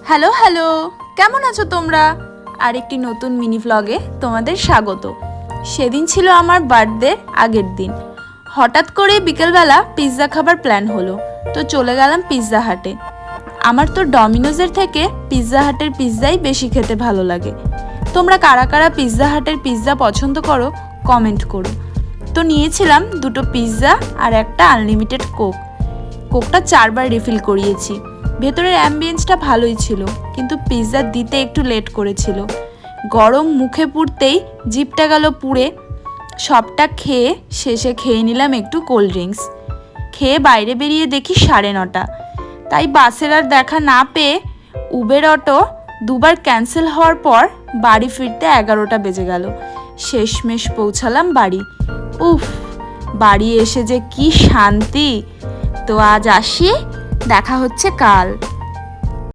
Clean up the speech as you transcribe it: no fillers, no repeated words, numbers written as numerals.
Hello hello, কেমন আছো তোমরা? আরেকটি নতুন মিনি ভ্লগে তোমাদের স্বাগত। সেদিন ছিল আমার বার্থডের আগের দিন। হঠাৎ করে বিকেলবেলা পিৎজা খাবার প্ল্যান হলো, তো চলে গেলাম পিৎজা হাটে। আমার তো ডমিনোজের থেকে পিৎজা হাটের পিৎজাই বেশি খেতে ভালো লাগে। তোমরা কারা কারা পিৎজা হাটের পিৎজা পছন্দ করো কমেন্ট করো। তো নিয়েছিলাম দুটো পিৎজা আর একটা আনলিমিটেড কোকটা 4বার রিফিল করিয়েছি। ভেতরের অ্যাম্বিয়েন্সটা ভালোই ছিল, কিন্তু পিৎজা দিতে একটু লেট করেছিল। গরম মুখে পুড়তেই জিভটা গেল পুড়ে। সবটা খেয়ে শেষে খেয়ে নিলাম একটু কোল্ড ড্রিঙ্কস। খেয়ে বাইরে বেরিয়ে দেখি 9:30। তাই বাসের আর দেখা না পেয়ে উবের অটো দুবার ক্যান্সেল হওয়ার পর বাড়ি ফিরতে 11টা বেজে গেল। শেষমেশ পৌঁছালাম বাড়ি। উফ, বাড়ি এসে যে কি শান্তি। তো আজ আসি, দেখা হচ্ছে কাল।